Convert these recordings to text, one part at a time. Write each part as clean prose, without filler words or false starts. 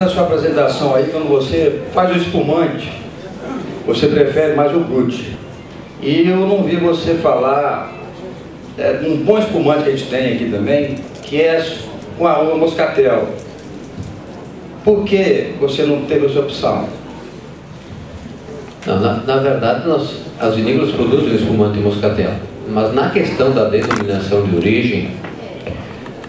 Na sua apresentação aí, quando você faz o espumante, você prefere mais o brute. E eu não vi você falar um bom espumante que a gente tem aqui também, que é com a uva moscatel. Por que você não teve essa opção? Não, na verdade, as vinícolas produzem o espumante moscatel, mas na questão da denominação de origem,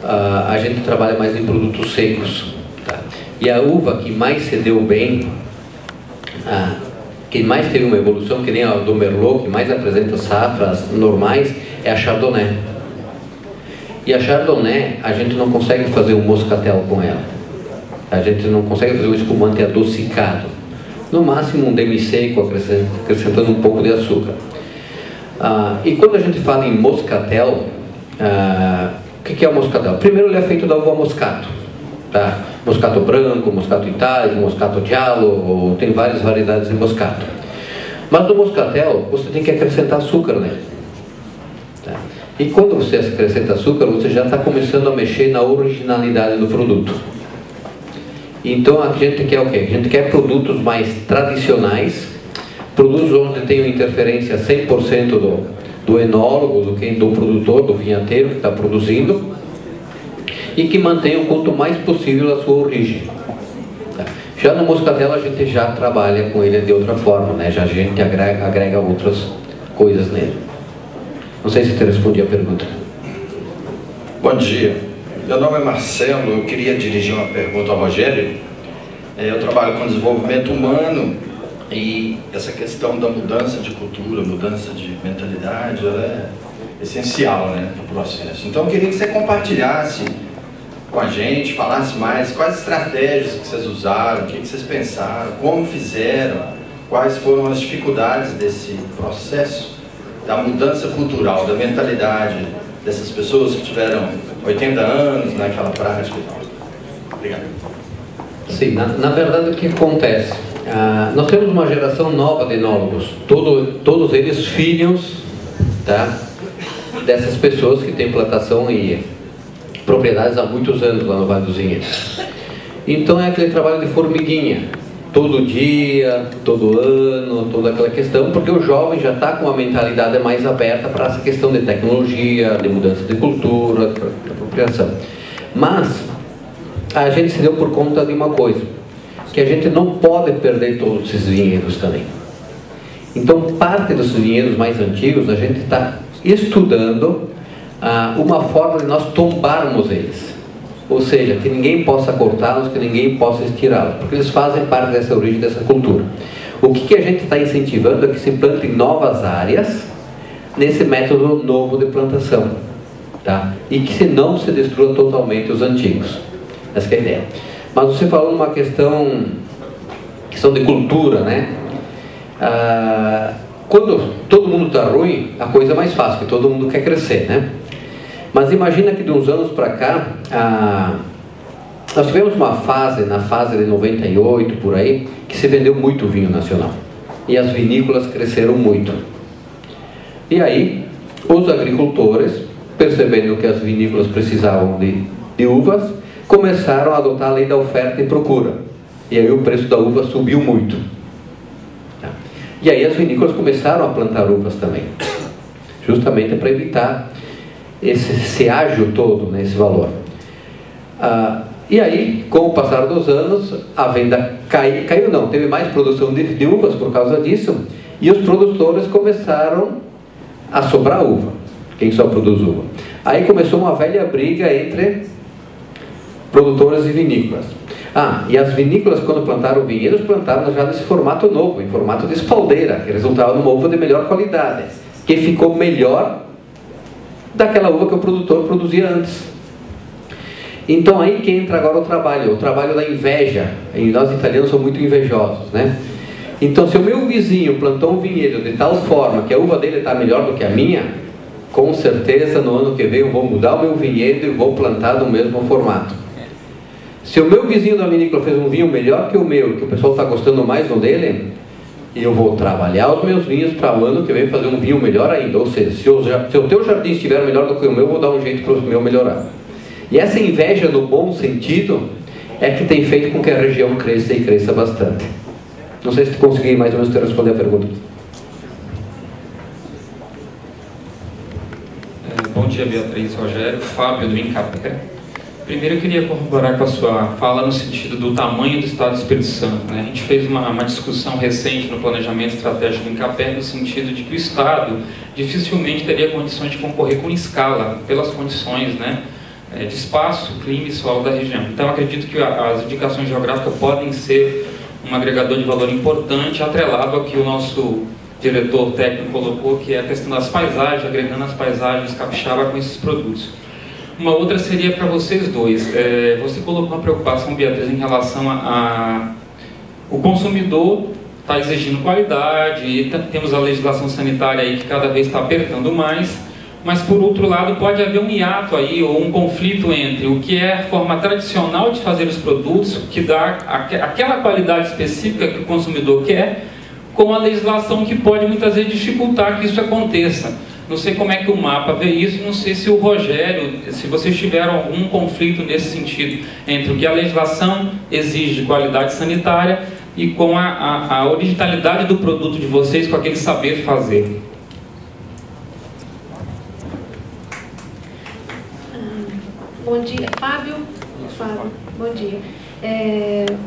a gente trabalha mais em produtos secos. Tá? E a uva que mais se deu bem, que mais teve uma evolução, que nem a do Merlot, que mais apresenta safras normais, é a Chardonnay. E a Chardonnay, a gente não consegue fazer um moscatel com ela. A gente não consegue fazer um espumante adocicado. No máximo um demi-seco, acrescentando um pouco de açúcar. E quando a gente fala em moscatel, o que é o moscatel? Primeiro, ele é feito da uva moscato. Tá? Moscato branco, moscato itálico, moscato giallo, tem várias variedades de moscato. Mas no moscatel, você tem que acrescentar açúcar nele. Tá? E quando você acrescenta açúcar, você já está começando a mexer na originalidade do produto. Então a gente quer o quê? A gente quer produtos mais tradicionais, produtos onde tem interferência 100% do enólogo, do produtor, do vinhateiro que está produzindo, e que mantenham quanto mais possível a sua origem. Já no moscatel a gente já trabalha com ele de outra forma, né? Já a gente agrega outras coisas nele. Não sei se te respondi a pergunta. Bom dia. Meu nome é Marcelo, eu queria dirigir uma pergunta ao Rogério. Eu trabalho com desenvolvimento humano e essa questão da mudança de cultura, mudança de mentalidade, ela é essencial, né, para o processo. Então eu queria que você compartilhasse com a gente, falasse mais quais estratégias que vocês usaram, o que vocês pensaram, como fizeram, quais foram as dificuldades desse processo da mudança cultural, da mentalidade dessas pessoas que tiveram 80 anos naquela prática e tal. Obrigado. Sim, na verdade o que acontece? Nós temos uma geração nova de enólogos, todos eles filhos, tá, dessas pessoas que têm plantação e propriedades há muitos anos lá no Vale dos Vinhedos. Então é aquele trabalho de formiguinha, todo dia, todo ano, toda aquela questão, porque o jovem já está com uma mentalidade mais aberta para essa questão de tecnologia, de mudança de cultura, de apropriação. Mas a gente se deu por conta de uma coisa, que a gente não pode perder todos esses vinhedos também. Então parte dos vinhedos mais antigos a gente está estudando uma forma de nós tombarmos eles. Ou seja, que ninguém possa cortá-los, que ninguém possa estirá-los, porque eles fazem parte dessa origem, dessa cultura. O que a gente está incentivando é que se plantem novas áreas nesse método novo de plantação, tá? E que se não se destrua totalmente os antigos. Essa é a ideia. Mas você falou numa questão de cultura, né? Quando todo mundo está ruim, a coisa é mais fácil, porque todo mundo quer crescer, né? Mas imagina que de uns anos para cá, nós tivemos uma fase, na fase de 98 por aí, que se vendeu muito vinho nacional. E as vinícolas cresceram muito. E aí, os agricultores, percebendo que as vinícolas precisavam de uvas, começaram a adotar a lei da oferta e procura. E aí o preço da uva subiu muito. E aí as vinícolas começaram a plantar uvas também. Justamente para evitar esse ágio todo, né, esse valor. E aí, com o passar dos anos, a venda caiu não, teve mais produção de uvas por causa disso, e os produtores começaram a sobrar uva, quem só produz uva. Aí começou uma velha briga entre produtores e vinícolas. E as vinícolas, quando plantaram vinhedos, plantaram já nesse formato novo, em formato de espaldeira, que resultava numa uva de melhor qualidade, que ficou melhor daquela uva que o produtor produzia antes. Então aí que entra agora o trabalho da inveja. E nós italianos somos muito invejosos, né? Então se o meu vizinho plantou um vinhedo de tal forma que a uva dele está melhor do que a minha, com certeza no ano que vem eu vou mudar o meu vinhedo e vou plantar no mesmo formato. Se o meu vizinho da vinícola fez um vinho melhor que o meu, que o pessoal está gostando mais do dele, eu vou trabalhar os meus vinhos para o ano que vem fazer um vinho melhor ainda. Ou seja, se o teu jardim estiver melhor do que o meu, eu vou dar um jeito para o meu melhorar. E essa inveja no bom sentido é que tem feito com que a região cresça e cresça bastante. Não sei se tu consegui mais ou menos responder a pergunta. Bom dia, Beatriz, Rogério, Fábio do Incapé. Primeiro eu queria corroborar com a sua fala no sentido do tamanho do Estado do Espírito Santo, né? A gente fez uma discussão recente no planejamento estratégico do Incapé no sentido de que o Estado dificilmente teria condições de concorrer com escala, pelas condições, né, de espaço, clima e solo da região. Então acredito que as indicações geográficas podem ser um agregador de valor importante, atrelado ao que o nosso diretor técnico colocou, que é a questão das paisagens, agregando as paisagens capixaba com esses produtos. Uma outra seria para vocês dois. Você colocou uma preocupação, Beatriz, em relação o consumidor está exigindo qualidade, e temos a legislação sanitária aí que cada vez está apertando mais, mas por outro lado pode haver um hiato aí, ou um conflito entre o que é a forma tradicional de fazer os produtos, que dá aquela qualidade específica que o consumidor quer, com a legislação que pode muitas vezes dificultar que isso aconteça. Não sei como é que o mapa vê isso, não sei se o Rogério, se vocês tiveram algum conflito nesse sentido, entre o que a legislação exige de qualidade sanitária e com a originalidade do produto de vocês, com aquele saber fazer. Bom dia, Fábio. Bom dia.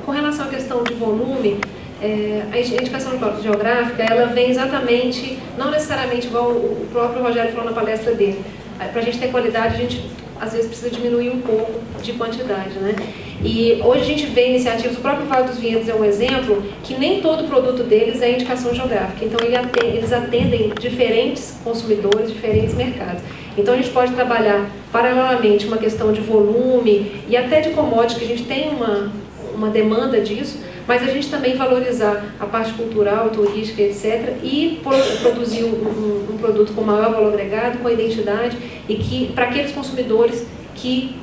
Com relação à questão de volume, a indicação geográfica, ela vem exatamente, não necessariamente igual o próprio Rogério falou na palestra dele. Para a gente ter qualidade, a gente às vezes precisa diminuir um pouco de quantidade, né? E hoje a gente vê iniciativas, o próprio Vale dos Vinhedos é um exemplo, que nem todo produto deles é indicação geográfica. Então eles atendem diferentes consumidores, diferentes mercados. Então a gente pode trabalhar paralelamente uma questão de volume e até de commodity, que a gente tem uma demanda disso, mas a gente também valorizar a parte cultural, turística, etc. E produzir um produto com maior valor agregado, com identidade, e que para aqueles consumidores que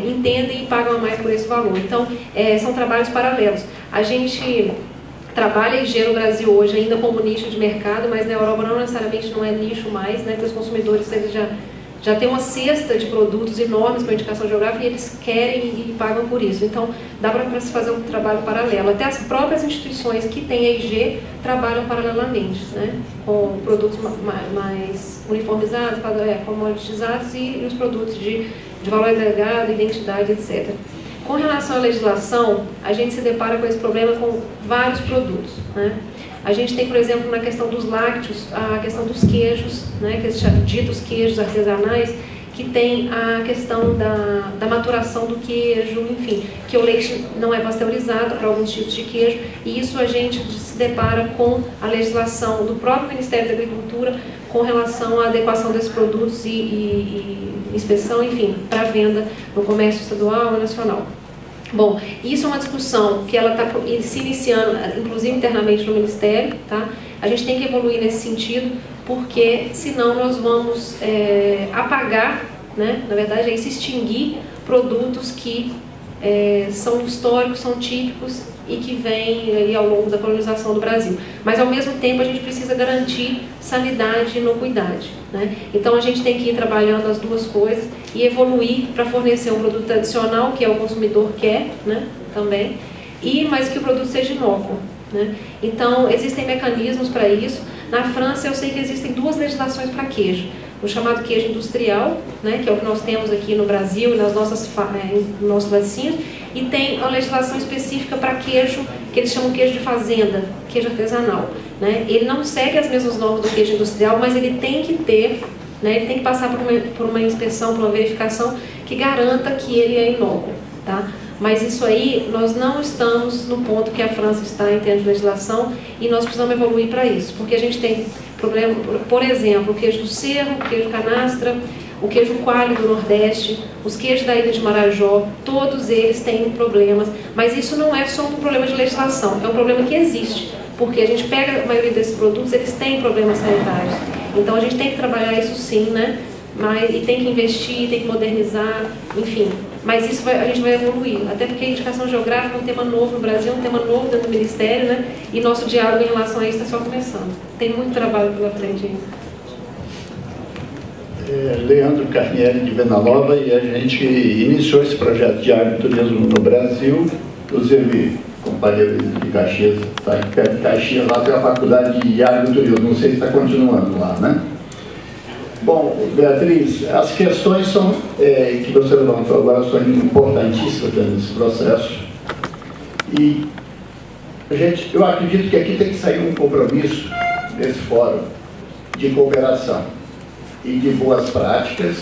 entendem e pagam mais por esse valor. Então, são trabalhos paralelos. A gente trabalha IG no Brasil hoje ainda como nicho de mercado, mas na Europa não necessariamente não é nicho mais, né? Porque os consumidores eles já tem uma cesta de produtos enormes com indicação geográfica e eles querem e pagam por isso. Então, dá para se fazer um trabalho paralelo. Até as próprias instituições que têm a IG trabalham paralelamente, né? Com produtos mais uniformizados, comoditizados e os produtos de valor agregado, identidade, etc. Com relação à legislação, a gente se depara com esse problema com vários produtos, né? A gente tem, por exemplo, na questão dos lácteos, a questão dos queijos, né, que eles chamam ditos queijos artesanais, que tem a questão da maturação do queijo, enfim, que o leite não é pasteurizado para alguns tipos de queijo, e isso a gente se depara com a legislação do próprio Ministério da Agricultura com relação à adequação desses produtos e inspeção, enfim, para venda no comércio estadual e nacional. Bom, isso é uma discussão que ela está se iniciando, inclusive internamente no Ministério, tá? A gente tem que evoluir nesse sentido, porque senão nós vamos apagar, né? Na verdade, se extinguir produtos que são históricos, são típicos e que vêm aí ao longo da colonização do Brasil. Mas, ao mesmo tempo, a gente precisa garantir sanidade e inocuidade, né? Então, a gente tem que ir trabalhando as duas coisas e evoluir para fornecer um produto tradicional, que é o consumidor quer, né? Também, mas que o produto seja inócuo, né? Então, existem mecanismos para isso. Na França, eu sei que existem duas legislações para queijo. O chamado queijo industrial, né, que é o que nós temos aqui no Brasil, nos nossos laticínios, e tem a legislação específica para queijo, que eles chamam queijo de fazenda, queijo artesanal, né? Ele não segue as mesmas normas do queijo industrial, mas ele tem que ter, né, ele tem que passar por uma inspeção, por uma verificação que garanta que ele é inócuo, tá? Mas isso aí, nós não estamos no ponto que a França está em termos de legislação e nós precisamos evoluir para isso, porque a gente tem problema, por exemplo, o queijo do Cerro, o queijo canastra, o queijo coalho do Nordeste, os queijos da Ilha de Marajó, todos eles têm problemas, mas isso não é só um problema de legislação, é um problema que existe, porque a gente pega a maioria desses produtos, eles têm problemas sanitários, então a gente tem que trabalhar isso sim, né? E tem que investir, tem que modernizar, enfim. Mas isso a gente vai evoluir, até porque a indicação geográfica é um tema novo no Brasil, um tema novo dentro do Ministério, né? E nosso diálogo em relação a isso está só começando. Tem muito trabalho pela frente ainda. Leandro Carnieri de Venda Nova, e a gente iniciou esse projeto de agroturismo no Brasil, inclusive companheiro de Caxias, está perto de Caxias, lá tem a faculdade de agroturismo, não sei se está continuando lá, né? Bom, Beatriz, as questões que você levantou agora são importantíssimas nesse processo, e eu acredito que aqui tem que sair um compromisso desse fórum de cooperação e de boas práticas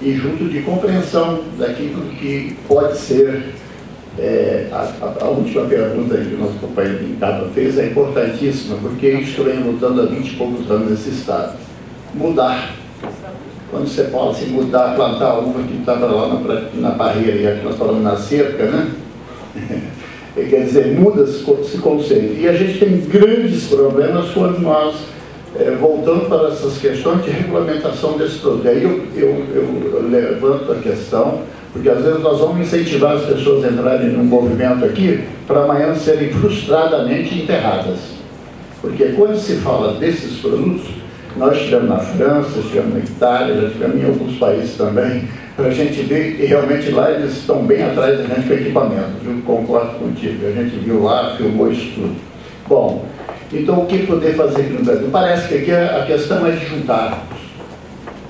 e junto de compreensão daquilo que pode ser a última pergunta que o nosso companheiro Ricardo fez é importantíssima, porque isso vem lutando há 20 e poucos anos nesse estado. Mudar. Quando você fala assim, mudar, plantar a uva que estava lá na barreira, e aqui nós falamos na cerca, né? Quer dizer, muda esse conceito. E a gente tem grandes problemas quando nós voltando para essas questões de regulamentação desse produto. Aí eu levanto a questão, porque às vezes nós vamos incentivar as pessoas a entrarem num movimento aqui para amanhã serem frustradamente enterradas. Porque quando se fala desses produtos, nós tivemos na França, tivemos na Itália, já tivemos em alguns países também, para a gente ver que realmente lá eles estão bem atrás da gente com equipamento, viu? Concordo contigo, a gente viu lá, filmou isso tudo. Bom, então o que poder fazer aqui no Brasil? Parece que aqui a questão é de juntarmos.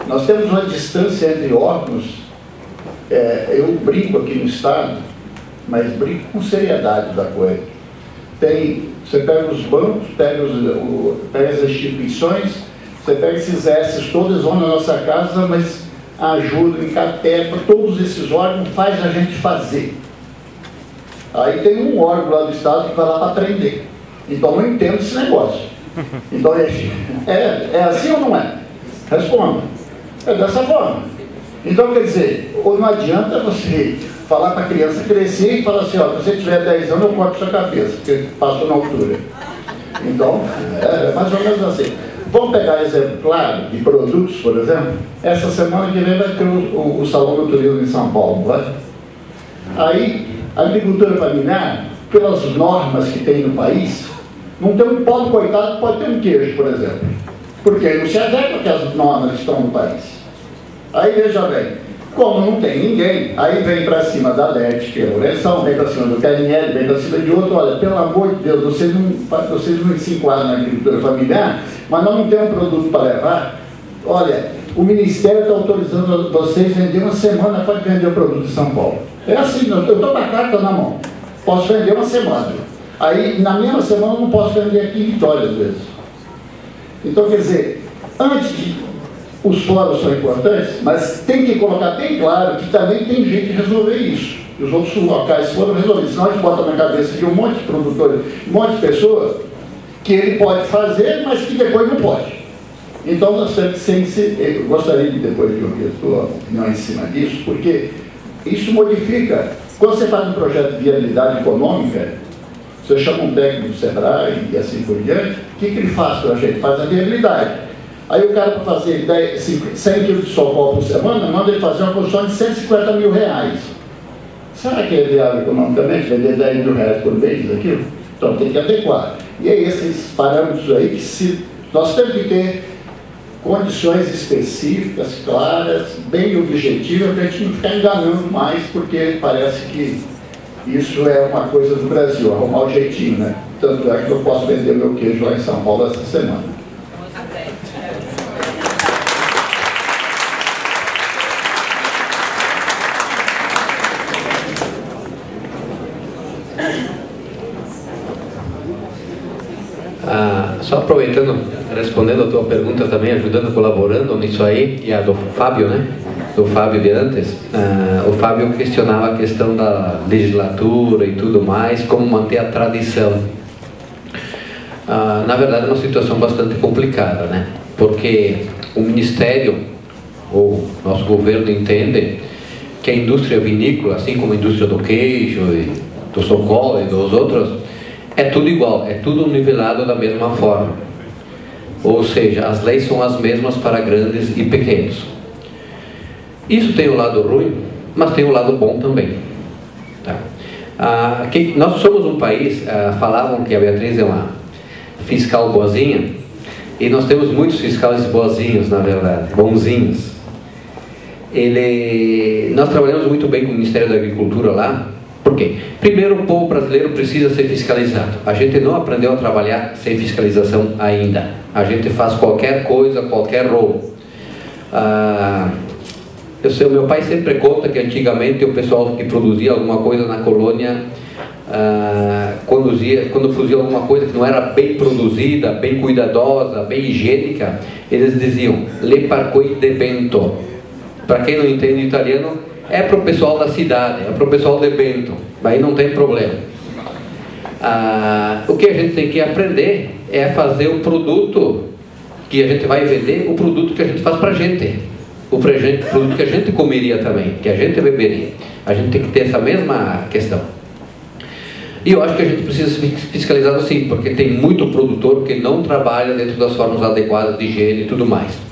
Nós temos uma distância entre órgãos, eu brinco aqui no Estado, mas brinco com seriedade da coisa. Você pega os bancos, pega as instituições, você pega esses S's, todos vão na nossa casa, mas ajudam, encatetam, todos esses órgãos faz a gente fazer. Aí tem um órgão lá do Estado que vai lá para aprender. Então eu entendo esse negócio. Então é assim ou não é? Responda. É dessa forma. Então quer dizer, não adianta você falar para a criança crescer e falar assim, ó, se você tiver 10 anos eu corto sua cabeça, porque passou na altura. Então, é mais ou menos assim. Vamos pegar exemplo claro de produtos, por exemplo. Essa semana que vem vai ter o Salão do Turismo em São Paulo, vai? Aí, a agricultura familiar, pelas normas que tem no país, não tem um pobre coitado, pode ter um queijo, por exemplo. Porque não se adequa que as normas que estão no país. Aí, veja bem, como não tem ninguém, aí vem para cima da LET, que é a Lourenção, vem para cima do Carnieri, vem para cima de outro, olha, pelo amor de Deus, vocês não se enquadram na agricultura familiar, mas nós não temos um produto para levar. Olha, o Ministério está autorizando vocês a vender uma semana para vender o produto em São Paulo. É assim, eu estou com a carta na mão, posso vender uma semana. Aí, na mesma semana, eu não posso vender aqui em Vitória, às vezes. Então, quer dizer, antes de... Os fóruns são importantes, mas tem que colocar bem claro que também tem jeito de resolver isso. E os outros locais foram resolvidos. Senão a gente bota na cabeça de um monte de produtores, um monte de pessoas, que ele pode fazer, mas que depois não pode. Então, nós temos eu gostaria de depois de ouvir a sua opinião em cima disso, porque isso modifica. Quando você faz um projeto de viabilidade econômica, você chama um técnico do Sebrae e assim por diante, o que ele faz para a gente? Faz a viabilidade. Aí o cara, para fazer 100 quilos de socol por semana, manda ele fazer uma construção de 150 mil reais. Será que é viável economicamente vender 10 mil reais por mês aquilo? Então tem que adequar. E é esses parâmetros aí que nós temos que ter condições específicas, claras, bem objetivas, para a gente não ficar enganando mais, porque parece que isso é uma coisa do Brasil, arrumar o jeitinho, né? Tanto é que eu posso vender meu queijo lá em São Paulo essa semana. Só aproveitando, respondendo a tua pergunta também, ajudando, colaborando nisso aí, e a do Fábio, né? Do Fábio de antes, o Fábio questionava a questão da legislatura e tudo mais, como manter a tradição. Na verdade é uma situação bastante complicada, né? Porque o Ministério, ou nosso governo entende que a indústria vinícola, assim como a indústria do queijo, e do socol e dos outros, é tudo igual, é tudo nivelado da mesma forma. Ou seja, as leis são as mesmas para grandes e pequenos. Isso tem o lado ruim, mas tem o lado bom também. Tá? Nós somos um país, falavam que a Beatriz é uma fiscal boazinha, e nós temos muitos fiscais boazinhos, na verdade, bonzinhos. nós trabalhamos muito bem com o Ministério da Agricultura lá. Por quê? Primeiro, o povo brasileiro precisa ser fiscalizado. A gente não aprendeu a trabalhar sem fiscalização ainda. A gente faz qualquer coisa, qualquer roubo. O meu pai sempre conta que antigamente o pessoal que produzia alguma coisa na colônia, quando produzia alguma coisa que não era bem produzida, bem cuidadosa, bem higiênica, eles diziam "le parcoi de bento". Para quem não entende italiano, é para o pessoal da cidade, é para o pessoal de Bento, aí não tem problema. O que a gente tem que aprender é fazer o produto que a gente vai vender, o produto que a gente faz para a gente, o produto que a gente comeria também, que a gente beberia. A gente tem que ter essa mesma questão. E eu acho que a gente precisa ser fiscalizado sim, porque tem muito produtor que não trabalha dentro das formas adequadas de higiene e tudo mais.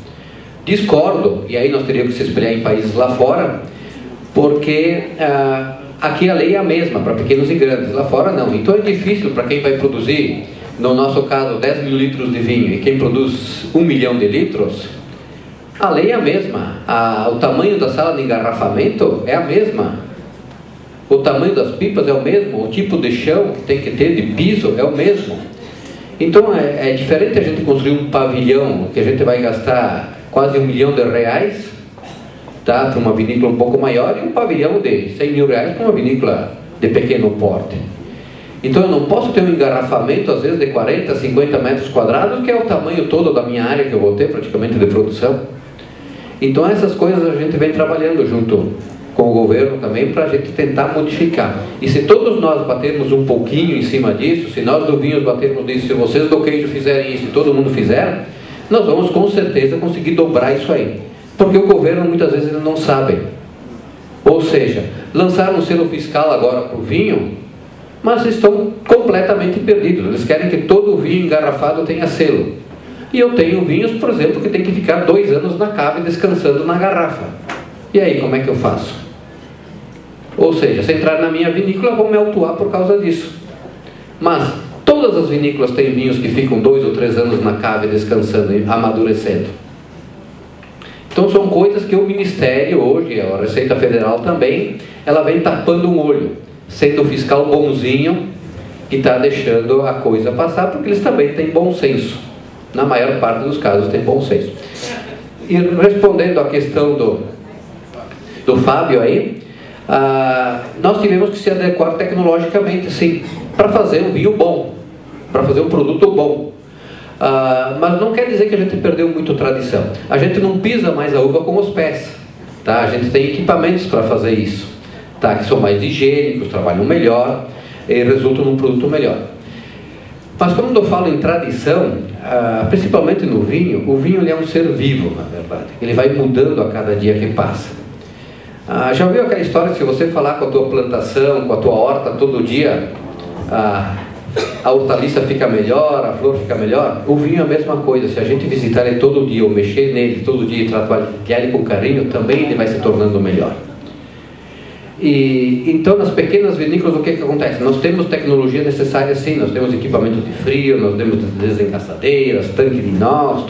Discordo, e aí nós teríamos que se espelhar em países lá fora, porque aqui a lei é a mesma para pequenos e grandes, lá fora não. Então é difícil para quem vai produzir, no nosso caso 10 mil litros de vinho, e quem produz 1 milhão de litros, a lei é a mesma, o tamanho da sala de engarrafamento é a mesma, o tamanho das pipas é o mesmo, o tipo de chão que tem que ter de piso é o mesmo. Então é diferente a gente construir um pavilhão que a gente vai gastar quase R$1 milhão, tá, para uma vinícola um pouco maior, e um pavilhão de R$100 mil para uma vinícola de pequeno porte. Então eu não posso ter um engarrafamento às vezes de 40, 50 metros quadrados, que é o tamanho todo da minha área que eu vou ter praticamente de produção. Então essas coisas a gente vem trabalhando junto com o governo também para a gente tentar modificar. E se todos nós batermos um pouquinho em cima disso, se nós do vinho batermos nisso, se vocês do queijo fizerem isso e todo mundo fizer, nós vamos com certeza conseguir dobrar isso aí. Porque o governo muitas vezes ele não sabe. Ou seja, lançaram um selo fiscal agora para o vinho, mas estão completamente perdidos. Eles querem que todo vinho engarrafado tenha selo. E eu tenho vinhos, por exemplo, que tem que ficar 2 anos na cave descansando na garrafa. E aí, como é que eu faço? Ou seja, se entrar na minha vinícola, eu vou me autuar por causa disso. Mas todas as vinícolas têm vinhos que ficam 2 ou 3 anos na cave descansando, amadurecendo. Então são coisas que o Ministério hoje, a Receita Federal também, ela vem tapando um olho, sendo o fiscal bonzinho que está deixando a coisa passar, porque eles também têm bom senso. Na maior parte dos casos tem bom senso. E respondendo à questão do Fábio aí, nós tivemos que se adequar tecnologicamente, sim, para fazer um vinho bom, para fazer um produto bom. Mas não quer dizer que a gente perdeu muito tradição. A gente não pisa mais a uva com os pés, tá? A gente tem equipamentos para fazer isso, tá? Que são mais higiênicos, trabalham melhor e resultam num produto melhor. Mas quando eu falo em tradição, principalmente no vinho, o vinho ele é um ser vivo, na verdade. Ele vai mudando a cada dia que passa. Já ouviu aquela história que se você falar com a tua plantação, com a tua horta todo dia, a hortaliça fica melhor, a flor fica melhor? O vinho é a mesma coisa. Se a gente visitar ele todo dia, ou mexer nele todo dia e tratar ele com carinho, também ele vai se tornando melhor. E então nas pequenas vinícolas o que acontece? Nós temos tecnologia necessária sim, nós temos equipamento de frio, nós temos desencaçadeiras, tanque de inox,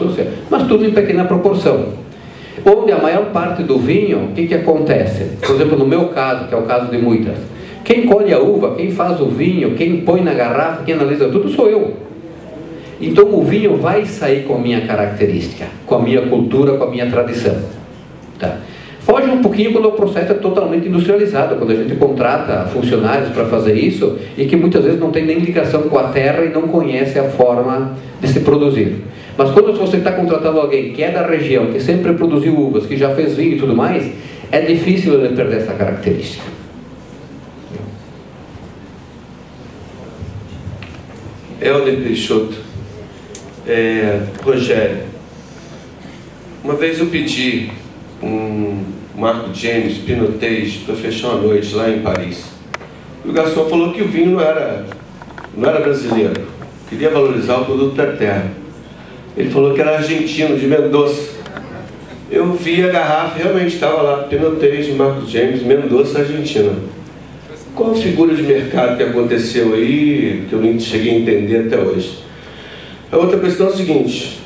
mas tudo em pequena proporção. Onde a maior parte do vinho, o que acontece? Por exemplo, no meu caso, que é o caso de muitas, quem colhe a uva, quem faz o vinho, quem põe na garrafa, quem analisa tudo sou eu. Então o vinho vai sair com a minha característica, com a minha cultura, com a minha tradição, tá? Foge um pouquinho quando o processo é totalmente industrializado, quando a gente contrata funcionários para fazer isso e que muitas vezes não tem nem ligação com a terra e não conhece a forma de se produzir. Mas quando você está contratando alguém que é da região, que sempre produziu uvas, que já fez vinho e tudo mais, é difícil ele perder essa característica. Helder Peixoto. Rogério, uma vez eu pedi um Marco James Pinotês para fechar uma noite lá em Paris. E o garçom falou que o vinho não era brasileiro, queria valorizar o produto da terra. Ele falou que era argentino, de Mendoza. Eu vi a garrafa, realmente estava lá, Pinotês de Marco James, Mendoza, Argentina. Qual a figura de mercado que aconteceu aí, que eu não cheguei a entender até hoje? A outra questão é o seguinte,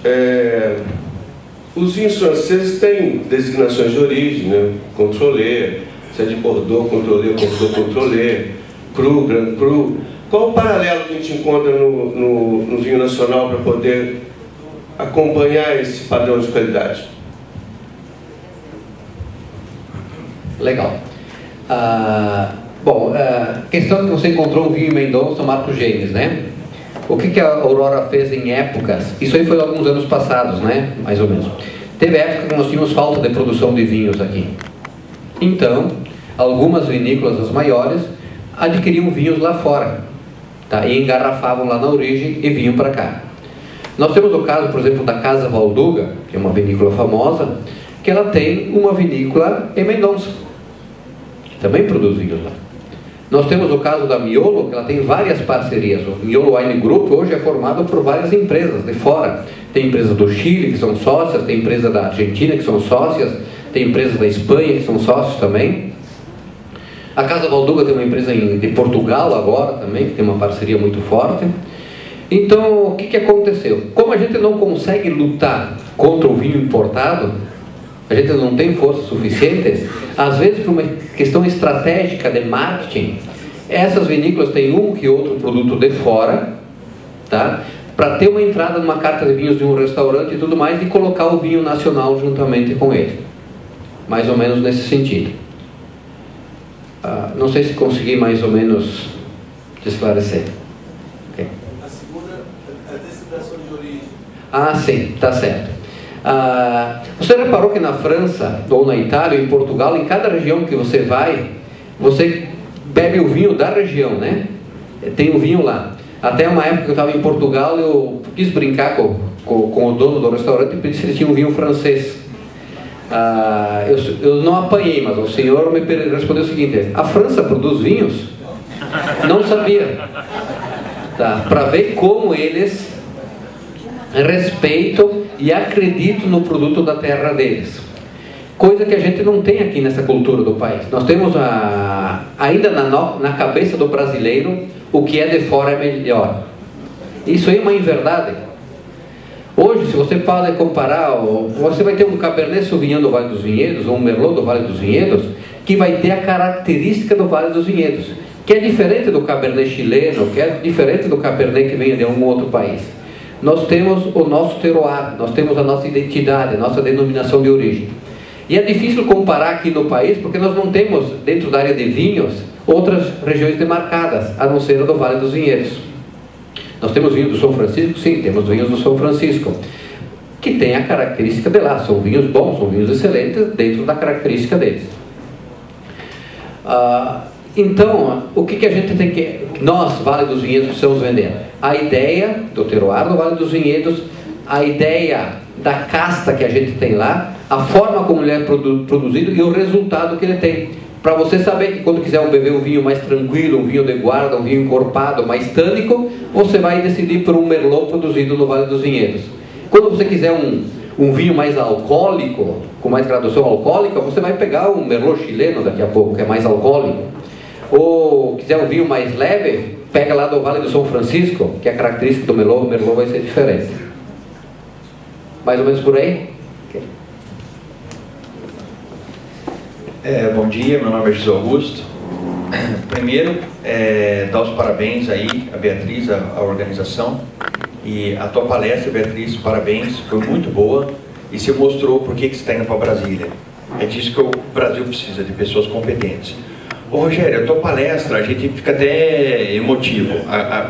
os vinhos franceses têm designações de origem, né? Contrôleur, se é de Bordeaux, Contrôleur, Cru, Grand Cru. Qual o paralelo que a gente encontra no vinho nacional para poder acompanhar esse padrão de qualidade? Legal. Bom, questão que você encontrou um vinho Mendonça, Marco Genes, né? O que a Aurora fez em épocas? Isso aí foi alguns anos passados, né? Mais ou menos. Teve época que nós tínhamos falta de produção de vinhos aqui. Então, algumas vinícolas, as maiores, adquiriam vinhos lá fora, tá? E engarrafavam lá na origem e vinham para cá. Nós temos o caso, por exemplo, da Casa Valduga, que é uma vinícola famosa, que ela tem uma vinícola em Mendonça, que também produz vinhos lá. Nós temos o caso da Miolo, que ela tem várias parcerias. O Miolo Wine Group hoje é formado por várias empresas de fora. Tem empresas do Chile que são sócias, tem empresas da Argentina que são sócias, tem empresas da Espanha que são sócios também. A Casa Valduga tem uma empresa de Portugal agora também, que tem uma parceria muito forte. Então, o que aconteceu? Como a gente não consegue lutar contra o vinho importado, a gente não tem forças suficientes, às vezes por uma questão estratégica de marketing, essas vinícolas têm um que outro produto de fora, tá? Para ter uma entrada numa carta de vinhos de um restaurante e tudo mais, e colocar o vinho nacional juntamente com ele. Mais ou menos nesse sentido. Não sei se consegui mais ou menos te esclarecer. Okay. A segunda é a designação de origem. Sim, tá certo. Você reparou que na França, ou na Itália, ou em Portugal, em cada região que você vai, você bebe o vinho da região, né? Tem o vinho lá. Até uma época que eu estava em Portugal, eu quis brincar com o dono do restaurante e pedi se ele tinha um vinho francês. Eu não apanhei, mas o senhor me respondeu o seguinte: a França produz vinhos? Não sabia. Tá? Para ver como eles respeitam e acreditam no produto da terra deles. Coisa que a gente não tem aqui nessa cultura do país. Nós temos ainda na cabeça do brasileiro, o que é de fora é melhor. Isso aí é uma inverdade. Hoje, se você pode comparar, você vai ter um Cabernet Sauvignon do Vale dos Vinhedos, ou um Merlot do Vale dos Vinhedos, que vai ter a característica do Vale dos Vinhedos, que é diferente do Cabernet chileno, que é diferente do Cabernet que vem de algum outro país. Nós temos o nosso terroir, nós temos a nossa identidade, a nossa denominação de origem. E é difícil comparar aqui no país, porque nós não temos, dentro da área de vinhos, outras regiões demarcadas, a não ser a do Vale dos Vinhedos. Nós temos vinhos do São Francisco? Sim, temos vinhos do São Francisco, que tem a característica de lá. São vinhos bons, são vinhos excelentes, dentro da característica deles. Então, o que a gente tem que... Nós, Vale dos Vinhedos, precisamos vender? A ideia do terroir do Vale dos Vinhedos, a ideia da casta que a gente tem lá, a forma como ele é produzido e o resultado que ele tem. Para você saber que quando quiser beber um vinho mais tranquilo, um vinho de guarda, um vinho encorpado, mais tânico, você vai decidir por um Merlot produzido no Vale dos Vinhedos. Quando você quiser um vinho mais alcoólico, com mais graduação alcoólica, você vai pegar um Merlot chileno daqui a pouco, que é mais alcoólico. Ou quiser um vinho mais leve, pega lá do Vale do São Francisco, que a característica do Merlot vai ser diferente. Mais ou menos por aí? Okay. Bom dia, meu nome é José Augusto. Primeiro, dar os parabéns aí a Beatriz, a organização. E a tua palestra, Beatriz, parabéns, foi muito boa. E você mostrou por que você está indo para Brasília. É disso que o Brasil precisa, de pessoas competentes. Ô Rogério, a tua palestra, a gente fica até emotivo.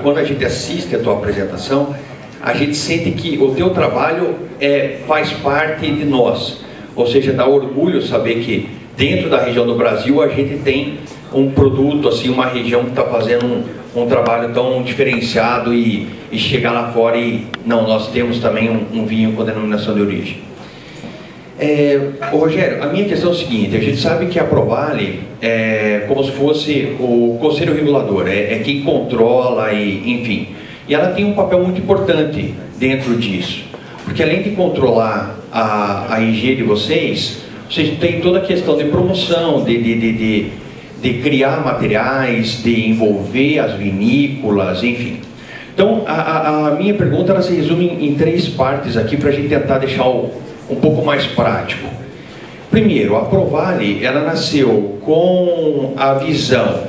Quando a gente assiste a tua apresentação, a gente sente que o teu trabalho faz parte de nós. Ou seja, dá orgulho saber que dentro da região do Brasil a gente tem um produto, assim, uma região que está fazendo um trabalho tão diferenciado e chegar lá fora e... Não, nós temos também um vinho com denominação de origem. Rogério, a minha questão é o seguinte: a gente sabe que a Provale é como se fosse o conselho regulador, quem controla e enfim. E ela tem um papel muito importante dentro disso, porque além de controlar a IG de vocês têm toda a questão de promoção, de criar materiais, de envolver as vinícolas, enfim. Então, a minha pergunta ela se resume em 3 partes aqui para a gente tentar deixar o um pouco mais prático. Primeiro, a Provale, ela nasceu com a visão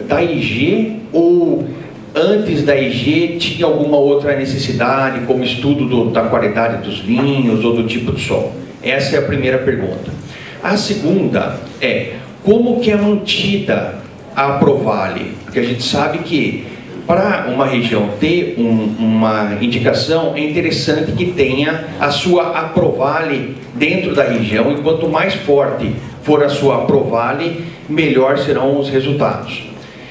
da IG, ou antes da IG tinha alguma outra necessidade, como estudo da qualidade dos vinhos ou do tipo de solo? Essa é a primeira pergunta. A segunda é, como que é mantida a Provale? Porque a gente sabe que para uma região ter uma indicação, é interessante que tenha a sua Aprovale dentro da região, e quanto mais forte for a sua Aprovale, melhor serão os resultados.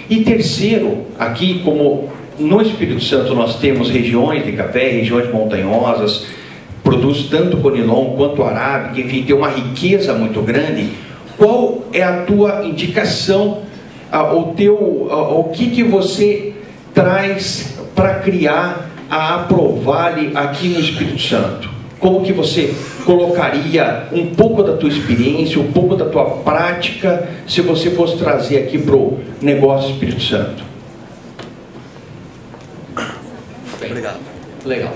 E terceiro, aqui como no Espírito Santo nós temos regiões de café, regiões montanhosas, produz tanto Conilon quanto Arábica, enfim, tem uma riqueza muito grande. Qual é a tua indicação, o que você traz para criar a Aprovale aqui no Espírito Santo? Como que você colocaria um pouco da tua experiência, um pouco da tua prática, se você fosse trazer aqui para o negócio Espírito Santo? Obrigado. Legal.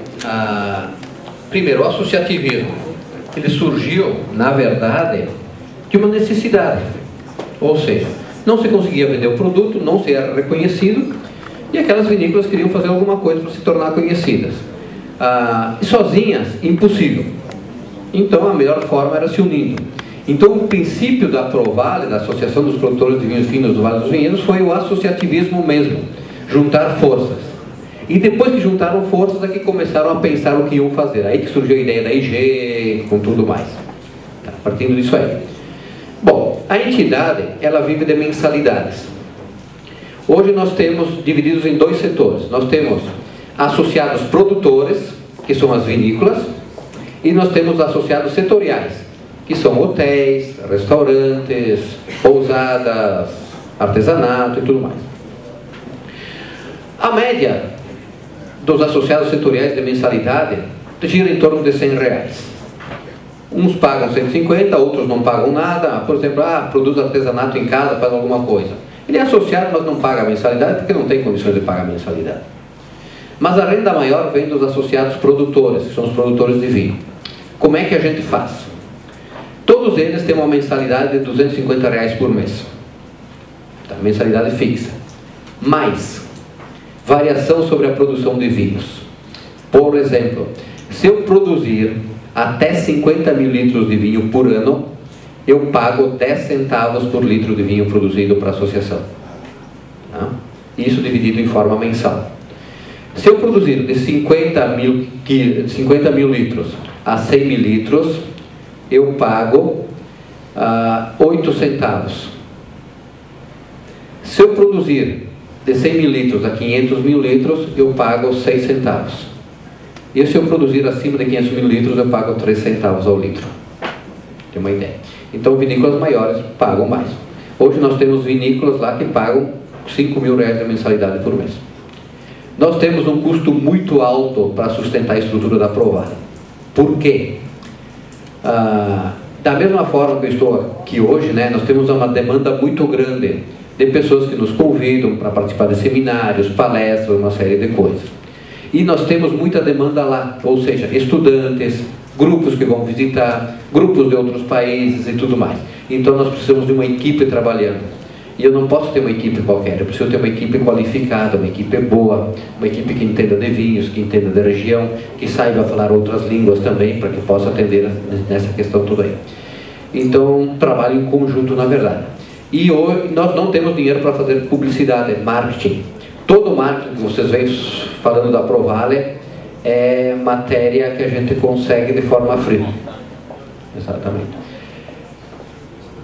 Primeiro, o associativismo, ele surgiu, na verdade, de uma necessidade. Ou seja, não se conseguia vender o produto, não se era reconhecido, e aquelas vinícolas queriam fazer alguma coisa para se tornar conhecidas. E sozinhas, impossível. Então a melhor forma era se unindo. Então o princípio da Provale, da Associação dos Produtores de Vinhos Finos do Vale dos Vinhedos, foi o associativismo mesmo, juntar forças. E depois que juntaram forças é que começaram a pensar o que iam fazer. Aí que surgiu a ideia da IG, com tudo mais. Partindo disso aí. Bom, a entidade, ela vive de mensalidades. Hoje nós temos divididos em dois setores. Nós temos associados produtores, que são as vinícolas, e nós temos associados setoriais, que são hotéis, restaurantes, pousadas, artesanato e tudo mais. A média dos associados setoriais de mensalidade gira em torno de R$100. Uns pagam 150, outros não pagam nada. Por exemplo, produz artesanato em casa, faz alguma coisa. Ele é associado, mas não paga a mensalidade porque não tem condições de pagar a mensalidade. Mas a renda maior vem dos associados produtores, que são os produtores de vinho. Como é que a gente faz? Todos eles têm uma mensalidade de R$250 por mês. Tá? Mensalidade fixa. Mais variação sobre a produção de vinhos. Por exemplo, se eu produzir até 50 mil litros de vinho por ano, eu pago 10 centavos por litro de vinho produzido para a associação. Tá? Isso dividido em forma mensal. Se eu produzir de 50 mil litros a 100 mil litros, eu pago 8 centavos. Se eu produzir de 100 mil litros a 500 mil litros, eu pago 6 centavos. E se eu produzir acima de 500 mil litros, eu pago 3 centavos ao litro. Tem uma ideia. Então, vinícolas maiores pagam mais. Hoje nós temos vinícolas lá que pagam R$5 mil de mensalidade por mês. Nós temos um custo muito alto para sustentar a estrutura da Provale. Por quê? Da mesma forma que eu estou aqui hoje, né, nós temos uma demanda muito grande de pessoas que nos convidam para participar de seminários, palestras, uma série de coisas. E nós temos muita demanda lá, ou seja, estudantes, grupos que vão visitar, grupos de outros países e tudo mais. Então nós precisamos de uma equipe trabalhando. E eu não posso ter uma equipe qualquer, eu preciso ter uma equipe qualificada, uma equipe boa, uma equipe que entenda de vinhos, que entenda da região, que saiba falar outras línguas também, para que possa atender nessa questão toda aí. Então, trabalho em conjunto, na verdade. E hoje nós não temos dinheiro para fazer publicidade, marketing. Todo o marketing que vocês vêm falando da Provale é matéria que a gente consegue de forma fria. Exatamente.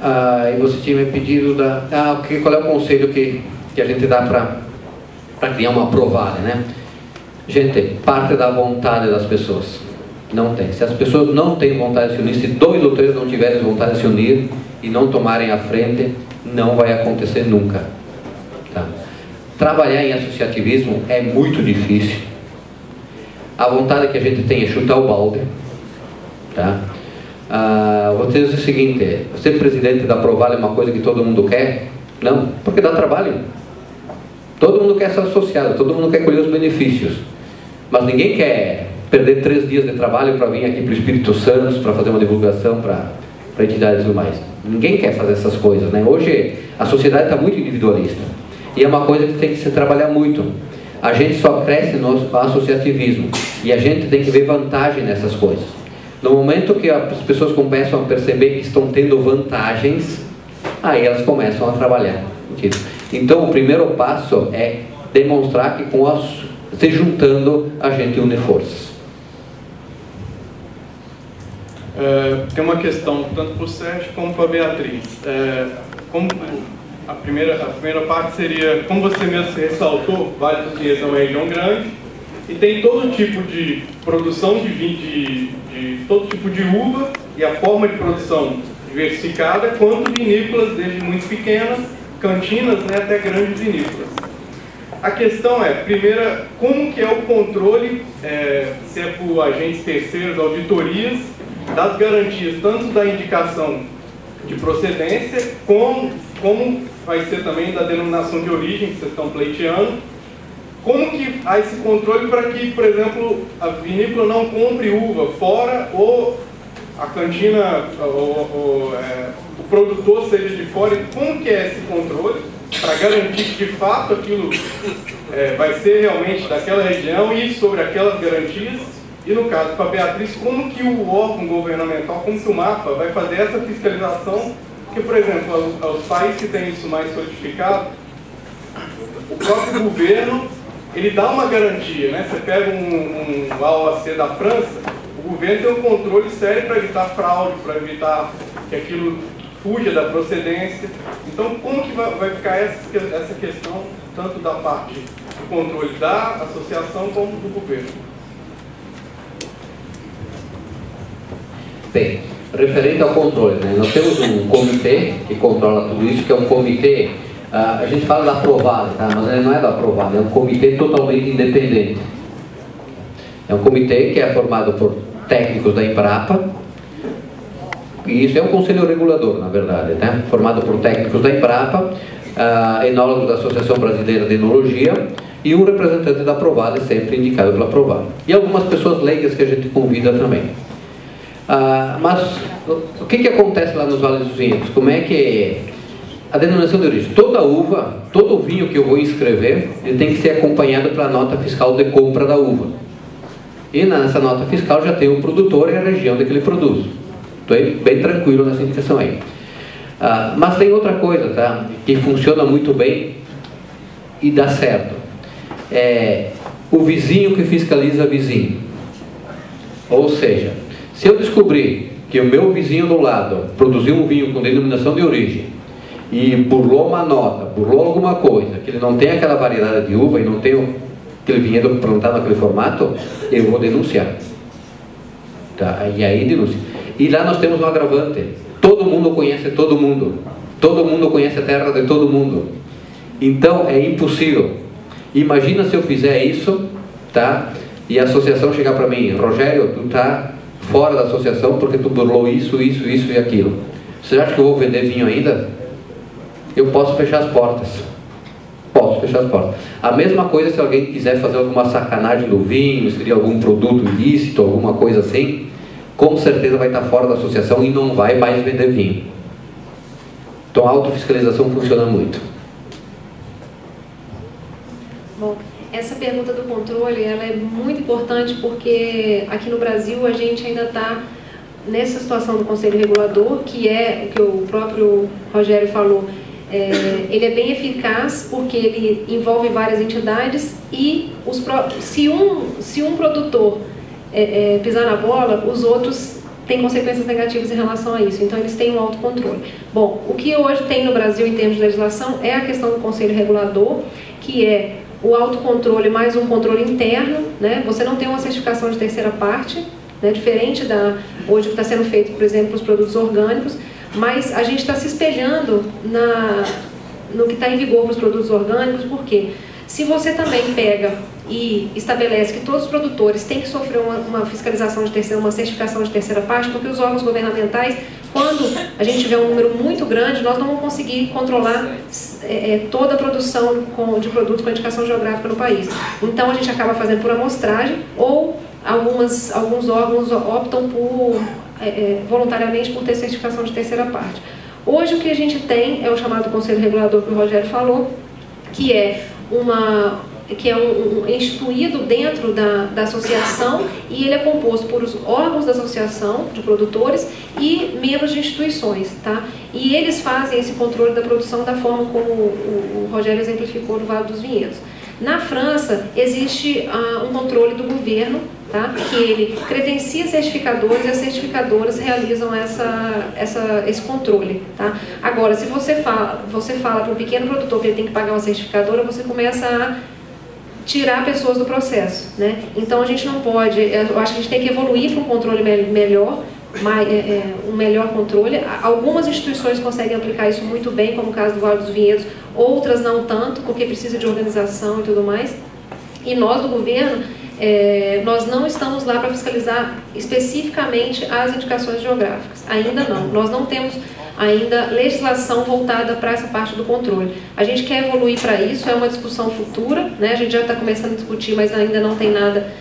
E você tinha me pedido qual é o conselho que a gente dá para criar uma Provale, né? Gente, parte da vontade das pessoas. Não tem. Se as pessoas não têm vontade de se unir, se 2 ou 3 não tiverem vontade de se unir e não tomarem a frente, não vai acontecer nunca. Tá? Trabalhar em associativismo é muito difícil. A vontade que a gente tem é chutar o balde. Tá? Vou te dizer o seguinte: ser presidente da Provale é uma coisa que todo mundo quer? Não, porque dá trabalho. Todo mundo quer ser associado, todo mundo quer colher os benefícios, mas ninguém quer perder 3 dias de trabalho para vir aqui para o Espírito Santo, para fazer uma divulgação para entidades e tudo mais. Ninguém quer fazer essas coisas, né? Hoje a sociedade está muito individualista e é uma coisa que tem que se trabalhar muito. A gente só cresce no associativismo e a gente tem que ver vantagem nessas coisas. No momento que as pessoas começam a perceber que estão tendo vantagens, aí elas começam a trabalhar. Então o primeiro passo é demonstrar que se juntando a gente une forças. Tem uma questão tanto para o Sérgio como para a Beatriz. A primeira parte seria, como você mesmo ressaltou, Vale do Vinhedo é uma região grande e tem todo tipo de produção de vinho, de todo tipo de uva, e a forma de produção diversificada, quanto vinícolas, desde muito pequenas, cantinas, né, até grandes vinícolas. A questão é, primeira, como que é o controle, se é por agentes terceiros, auditorias, das garantias, tanto da indicação de procedência, como vai ser também da denominação de origem que vocês estão pleiteando. Como que há esse controle para que, por exemplo, a vinícola não compre uva fora, ou a cantina, o produtor seja de fora? Como que é esse controle para garantir que, de fato, aquilo vai ser realmente daquela região e sobre aquelas garantias? E, no caso, para a Beatriz, como que o órgão governamental, como que o MAPA vai fazer essa fiscalização? Porque, por exemplo, os países que têm isso mais solidificado, o próprio governo, ele dá uma garantia, né? Você pega um AOC da França, o governo tem um controle sério para evitar fraude, para evitar que aquilo fuja da procedência. Então, como que vai ficar essa questão, tanto da parte do controle da associação como do governo? Bem, referente ao controle, né? Nós temos um comitê que controla tudo isso, que é um comitê, a gente fala da aprovada, tá? Mas ele não é da aprovada, é um comitê totalmente independente. É um comitê que é formado por técnicos da Embrapa, e isso é um conselho regulador, na verdade, né? Formado por técnicos da Embrapa, enólogos da Associação Brasileira de Enologia, e um representante da aprovada, sempre indicado pela aprovada. E algumas pessoas leigas que a gente convida também. Mas o que acontece lá nos Vales dos Vinhedos? Como é que a denominação de origem? Toda uva, todo vinho que eu vou inscrever, ele tem que ser acompanhado pela nota fiscal de compra da uva. E nessa nota fiscal já tem o produtor e a região de que ele produz. Estou bem tranquilo nessa indicação aí. Mas tem outra coisa, tá? Que funciona muito bem e dá certo. É o vizinho que fiscaliza vizinho. Ou seja, se eu descobrir que o meu vizinho do lado produziu um vinho com denominação de origem e burlou uma nota, burlou alguma coisa, que ele não tem aquela variedade de uva e não tem aquele vinhedo plantado naquele formato, eu vou denunciar. Tá? E aí denuncia. E lá nós temos um agravante. Todo mundo conhece todo mundo. Todo mundo conhece a terra de todo mundo. Então é impossível. Imagina se eu fizer isso, tá? E a associação chegar para mim, Rogério, tu tá fora da associação porque tu burlou isso e aquilo. Você acha que eu vou vender vinho ainda? Eu posso fechar as portas. Posso fechar as portas. A mesma coisa se alguém quiser fazer alguma sacanagem do vinho, seria algum produto ilícito, alguma coisa assim, com certeza vai estar fora da associação e não vai mais vender vinho. Então a autofiscalização funciona muito. Bom, essa pergunta do controle, ela é muito importante porque aqui no Brasil a gente ainda está nessa situação do Conselho Regulador, que é o que o próprio Rogério falou, ele é bem eficaz porque ele envolve várias entidades e se um produtor pisar na bola, os outros têm consequências negativas em relação a isso, então eles têm um autocontrole. Bom, o que hoje tem no Brasil em termos de legislação é a questão do Conselho Regulador, que é o autocontrole mais um controle interno, né? Você não tem uma certificação de terceira parte, né? Diferente hoje que está sendo feito, por exemplo, os produtos orgânicos, mas a gente está se espelhando no que está em vigor para os produtos orgânicos, porque se você também pega e estabelece que todos os produtores têm que sofrer uma fiscalização de terceira, uma certificação de terceira parte, porque os órgãos governamentais, quando a gente tiver um número muito grande, nós não vamos conseguir controlar toda a produção de produtos com indicação geográfica no país. Então a gente acaba fazendo por amostragem ou alguns órgãos optam voluntariamente por ter certificação de terceira parte. Hoje o que a gente tem é o chamado Conselho Regulador que o Rogério falou, que é instituído dentro da associação, e ele é composto por os órgãos da associação de produtores e membros de instituições, tá? E eles fazem esse controle da produção da forma como o Rogério exemplificou no Vale dos Vinhedos. Na França, existe um controle do governo, tá? Que ele credencia certificadores e as certificadoras realizam esse controle. Tá? Agora, se você fala para um pequeno produtor que ele tem que pagar uma certificadora, você começa a tirar pessoas do processo. Né? Então, a gente não pode, eu acho que a gente tem que evoluir para um controle melhor, um melhor controle. Algumas instituições conseguem aplicar isso muito bem, como o caso do Vale dos Vinhedos, outras não tanto, porque precisa de organização e tudo mais. E nós, do governo, nós não estamos lá para fiscalizar especificamente as indicações geográficas. Ainda não. Nós não temos ainda legislação voltada para essa parte do controle. A gente quer evoluir para isso, é uma discussão futura, né? A gente já está começando a discutir, mas ainda não tem nada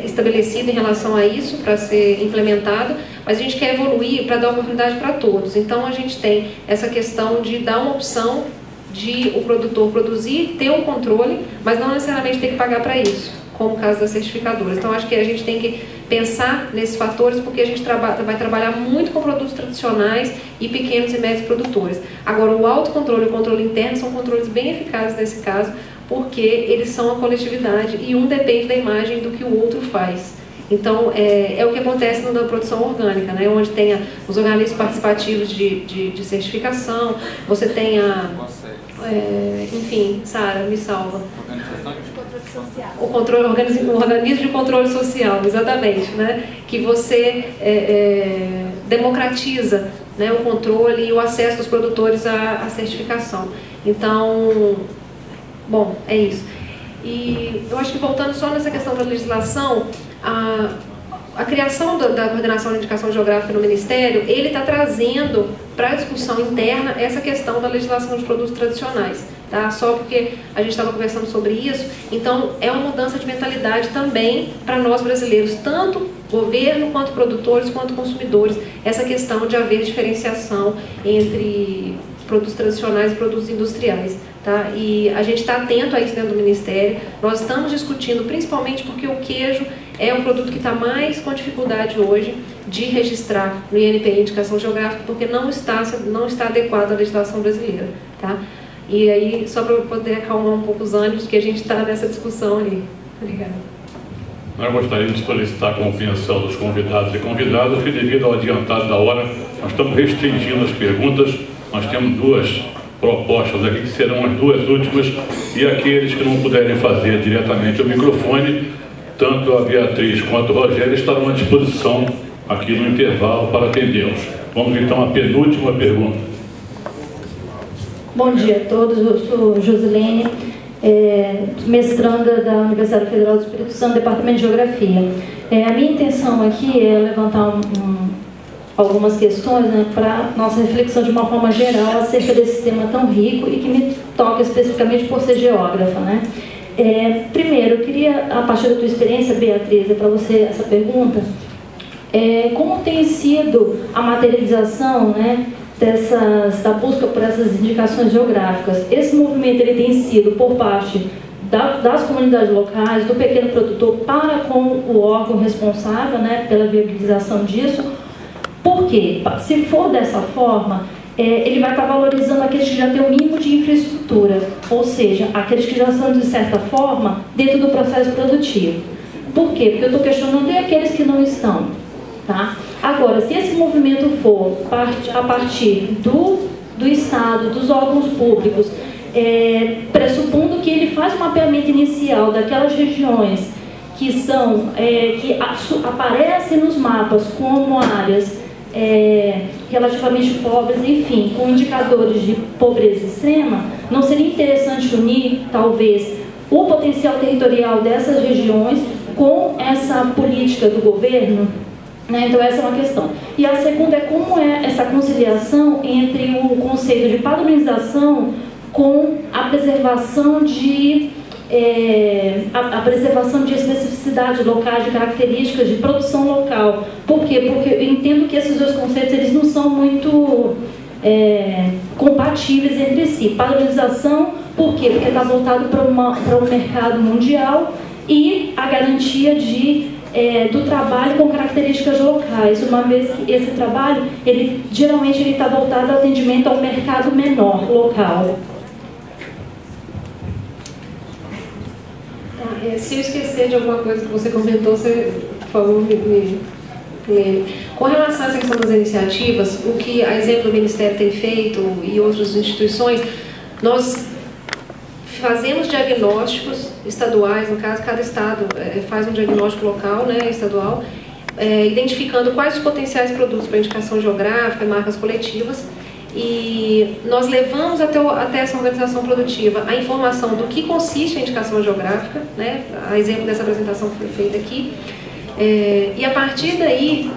estabelecido em relação a isso para ser implementado, mas a gente quer evoluir para dar oportunidade para todos. Então a gente tem essa questão de dar uma opção de o produtor produzir, ter um controle, mas não necessariamente ter que pagar para isso, como o caso das certificadoras. Então acho que a gente tem que pensar nesses fatores, porque a gente vai trabalhar muito com produtos tradicionais e pequenos e médios produtores. Agora, o autocontrole e o controle interno são controles bem eficazes nesse caso, porque eles são a coletividade e um depende da imagem do que o outro faz. Então, é o que acontece na produção orgânica, né? Onde tem os organismos participativos de certificação, você tem enfim, Sara, me salva. O organismo de controle social, exatamente, né? Que você democratiza, né, o controle e o acesso dos produtores à certificação. Então, bom, é isso. E eu acho que voltando só nessa questão da legislação, a criação da coordenação de indicação geográfica no Ministério, ele está trazendo para a discussão interna essa questão da legislação de produtos tradicionais, tá? Só porque a gente estava conversando sobre isso, então é uma mudança de mentalidade também para nós brasileiros, tanto governo, quanto produtores, quanto consumidores, essa questão de haver diferenciação entre produtos tradicionais e produtos industriais. Tá? E a gente está atento a isso dentro do Ministério. Nós estamos discutindo, principalmente porque o queijo é um produto que está mais com dificuldade hoje de registrar no INPI, indicação geográfica, porque não está adequado à legislação brasileira. Tá? E aí, só para poder acalmar um pouco os ânimos, que a gente está nessa discussão ali. Obrigada. Nós gostaríamos de solicitar a compreensão dos convidados e convidadas, que devido ao adiantado da hora, nós estamos restringindo as perguntas. Nós temos duas propostas aqui, que serão as duas últimas, e aqueles que não puderem fazer diretamente o microfone, tanto a Beatriz quanto o Rogério estarão à disposição aqui no intervalo para atendê-los. Vamos então à penúltima pergunta. Bom dia a todos, eu sou Josilene, mestranda da Universidade Federal do Espírito Santo, Departamento de Geografia. A minha intenção aqui é levantar algumas questões, né, para nossa reflexão de uma forma geral acerca desse tema tão rico e que me toca especificamente por ser geógrafa, né? Primeiro, eu queria, a partir da tua experiência, Beatriz, para você essa pergunta, como tem sido a materialização, né, da busca por essas indicações geográficas? Esse movimento ele tem sido por parte das comunidades locais, do pequeno produtor, para com o órgão responsável, né, pela viabilização disso. Por quê? Se for dessa forma, ele vai estar valorizando aqueles que já têm o mínimo de infraestrutura, ou seja, aqueles que já são, de certa forma, dentro do processo produtivo. Por quê? Porque eu estou questionando aqueles que não estão. Tá? Agora, se esse movimento for a partir do Estado, dos órgãos públicos, pressupondo que ele faz um mapeamento inicial daquelas regiões que aparecem nos mapas como áreas relativamente pobres, enfim, com indicadores de pobreza extrema, não seria interessante unir, talvez, o potencial territorial dessas regiões com essa política do governo? Né? Então, essa é uma questão. E a segunda é como é essa conciliação entre o conceito de padronização com a preservação de a preservação de especificidade local, de características de produção local. Por quê? Porque eu entendo que esses dois conceitos eles não são muito compatíveis entre si. Padronização, por quê? Porque está voltado para um mercado mundial, e a garantia do trabalho com características locais, uma vez que esse trabalho, geralmente ele está voltado ao atendimento ao mercado menor, local. Se eu esquecer de alguma coisa que você comentou, você, por favor, me lembre. Com relação a essa questão das iniciativas, o que, a exemplo do Ministério tem feito e outras instituições, nós fazemos diagnósticos estaduais, no caso, cada estado faz um diagnóstico local, né, estadual, identificando quais os potenciais produtos para indicação geográfica, marcas coletivas, e nós levamos até essa organização produtiva a informação do que consiste a indicação geográfica, né, a exemplo dessa apresentação que foi feita aqui, e a partir daí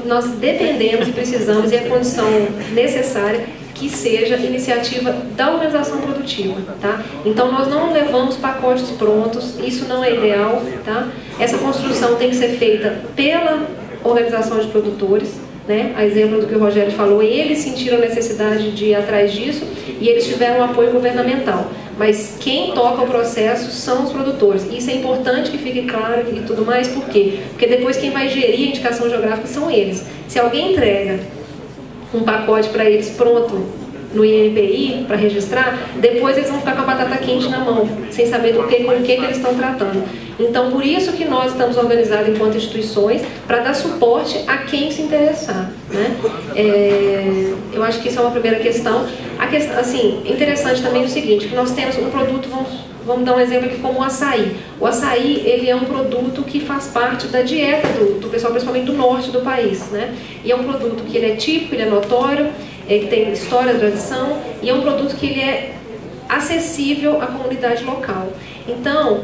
nós dependemos e precisamos, e é a condição necessária, que seja iniciativa da organização produtiva, tá? Então nós não levamos pacotes prontos, isso não é ideal, tá? Essa construção tem que ser feita pela organização de produtores, né? A exemplo do que o Rogério falou, eles sentiram a necessidade de ir atrás disso e eles tiveram um apoio governamental. Mas quem toca o processo são os produtores. Isso é importante que fique claro e tudo mais, por quê? Porque depois quem vai gerir a indicação geográfica são eles. Se alguém entrega um pacote para eles pronto no INPI para registrar, depois eles vão ficar com a batata quente na mão, sem saber com o que eles estão tratando. Então, por isso que nós estamos organizados enquanto instituições, para dar suporte a quem se interessar, né? Eu acho que isso é uma primeira questão. A questão, assim, interessante também o seguinte, que nós temos um produto, vamos dar um exemplo aqui como o açaí. O açaí, ele é um produto que faz parte da dieta do pessoal, principalmente do norte do país, né? E é um produto que ele é típico, ele é notório, ele tem história, tradição, e é um produto que ele é acessível à comunidade local. Então,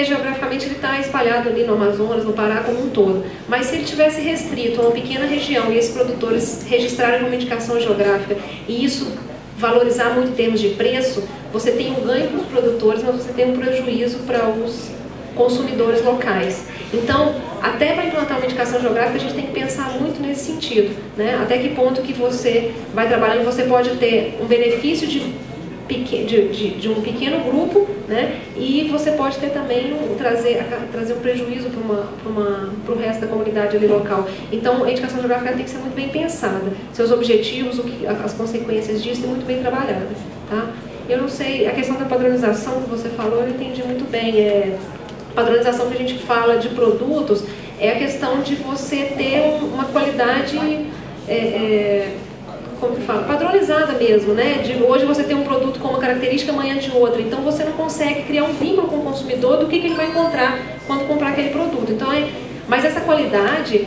geograficamente, ele está espalhado ali no Amazonas, no Pará como um todo. Mas se ele tivesse restrito a uma pequena região e esses produtores registrarem uma indicação geográfica e isso valorizar muito em termos de preço, você tem um ganho para os produtores, mas você tem um prejuízo para os consumidores locais. Então, até para implantar uma indicação geográfica, a gente tem que pensar muito nesse sentido, né? Até que ponto que você vai trabalhando, você pode ter um benefício de um pequeno grupo, né? E você pode ter também trazer um prejuízo para o resto da comunidade ali local. Então, a indicação geográfica tem que ser muito bem pensada. Seus objetivos, as consequências disso, muito bem trabalhada, tá? Eu não sei, a questão da padronização que você falou, eu entendi muito bem. Padronização que a gente fala de produtos é a questão de você ter uma qualidade, como que fala? Padronizada mesmo, né? Hoje você tem um produto com uma característica, amanhã de outra. Então você não consegue criar um vínculo com o consumidor do que ele vai encontrar quando comprar aquele produto. Então mas essa qualidade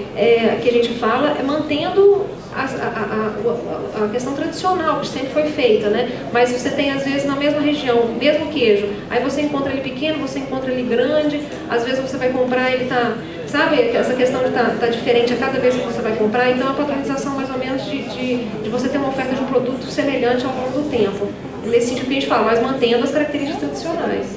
que a gente fala é mantendo a questão tradicional que sempre foi feita, né? Mas você tem às vezes na mesma região, mesmo queijo, aí você encontra ele pequeno, você encontra ele grande, às vezes você vai comprar, ele tá, sabe, essa questão de tá diferente a cada vez que você vai comprar. Então a padronização mais ou menos de você ter uma oferta de um produto semelhante ao longo do tempo, nesse sentido que a gente fala, mas mantendo as características tradicionais.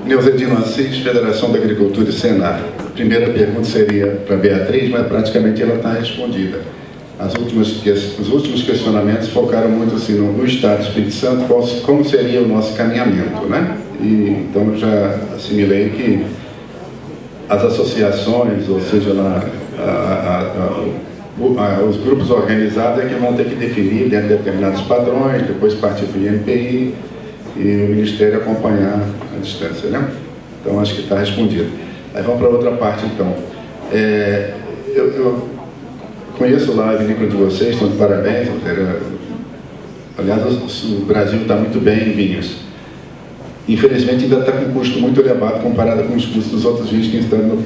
Neuzedino Assis, Federação da Agricultura e Senar. A primeira pergunta seria para a Beatriz, mas praticamente ela está respondida. Os últimos questionamentos focaram muito assim, no Estado do Espírito Santo, como seria o nosso caminhamento, né? E, então eu já assimilei que as associações, ou seja, os grupos organizados é que vão ter que definir dentro de determinados padrões, depois partir para o INPI, e o Ministério acompanhar a distância, né? Então, acho que está respondido. Aí vamos para outra parte, então. Eu conheço lá a vinícola de vocês, estão de parabéns. Aliás, o Brasil está muito bem em vinhos. Infelizmente, ainda está com um custo muito elevado comparado com os custos dos outros vinhos que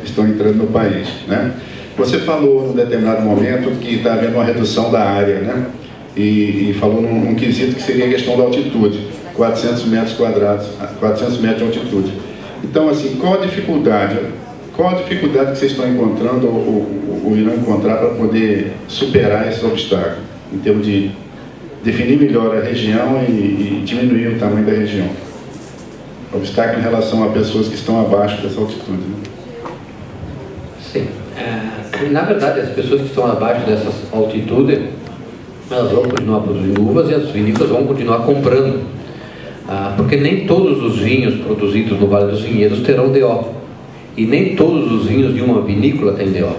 estão entrando no país, né? Você falou, num determinado momento, que está havendo uma redução da área, né? E falou num quesito que seria a questão da altitude. 400 metros quadrados, 400 metros de altitude. Então, assim, qual a dificuldade que vocês estão encontrando ou irão encontrar para poder superar esse obstáculo, em termos de definir melhor a região e diminuir o tamanho da região. Obstáculo em relação a pessoas que estão abaixo dessa altitude, né? Sim. Na verdade, as pessoas que estão abaixo dessa altitude, elas vão continuar produzindo uvas e as vinícolas vão continuar comprando. Porque nem todos os vinhos produzidos no Vale dos Vinhedos terão DO. E nem todos os vinhos de uma vinícola têm DO.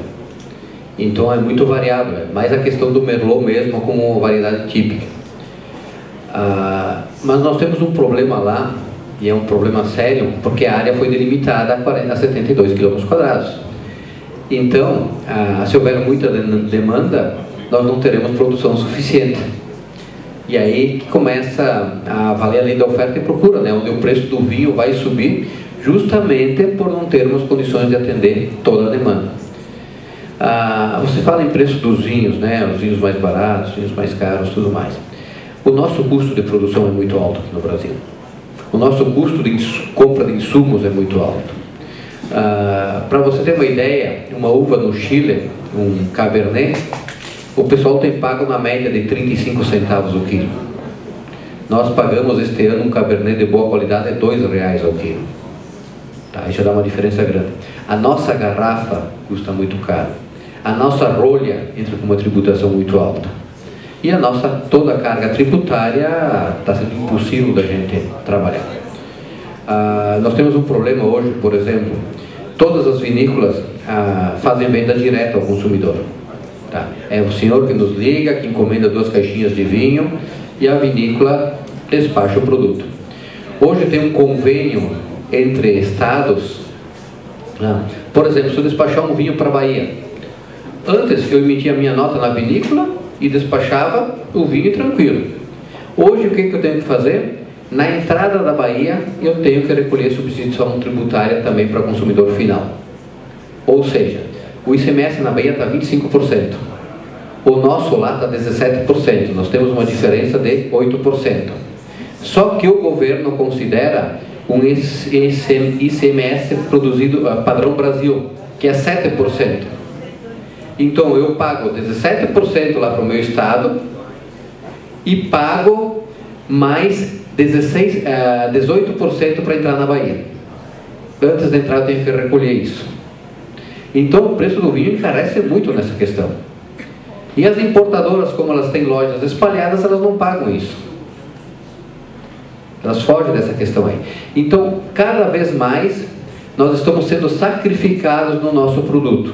Então é muito variável. É mais a questão do Merlot mesmo como variedade típica. Mas nós temos um problema lá, e é um problema sério, porque a área foi delimitada a 72 km². Então, se houver muita demanda, nós não teremos produção suficiente. E aí que começa a valer a lei da oferta e procura, né? Onde o preço do vinho vai subir justamente por não termos condições de atender toda a demanda. Você fala em preço dos vinhos, né? Os vinhos mais baratos, os vinhos mais caros, tudo mais. O nosso custo de produção é muito alto aqui no Brasil. O nosso custo de compra de insumos é muito alto. Para você ter uma ideia, uma uva no Chile, um Cabernet, o pessoal tem pago na média de 35 centavos o quilo. Nós pagamos este ano um Cabernet de boa qualidade a R$2 ao quilo. Tá, isso já dá uma diferença grande. A nossa garrafa custa muito caro. A nossa rolha entra com uma tributação muito alta. E toda a carga tributária está sendo impossível da gente trabalhar. Nós temos um problema hoje, por exemplo, todas as vinícolas fazem venda direta ao consumidor. Tá? É o senhor que nos liga, que encomenda 2 caixinhas de vinho e a vinícola despacha o produto. Hoje tem um convênio entre estados. Por exemplo, se eu despachar um vinho para a Bahia, antes eu emitia a minha nota na vinícola e despachava o vinho tranquilo. Hoje o que eu tenho que fazer? Na entrada da Bahia eu tenho que recolher substituição tributária também para o consumidor final. Ou seja, o ICMS na Bahia está 25%. O nosso lá está 17%. Nós temos uma diferença de 8%. Só que o governo considera um ICMS produzido padrão Brasil, que é 7%. Então eu pago 17% lá para o meu estado e pago mais 18% para entrar na Bahia. Antes de entrar eu tenho que recolher isso. Então o preço do vinho encarece muito nessa questão. E as importadoras, como elas têm lojas espalhadas, elas não pagam isso. Elas fogem dessa questão aí. Então, cada vez mais, nós estamos sendo sacrificados no nosso produto.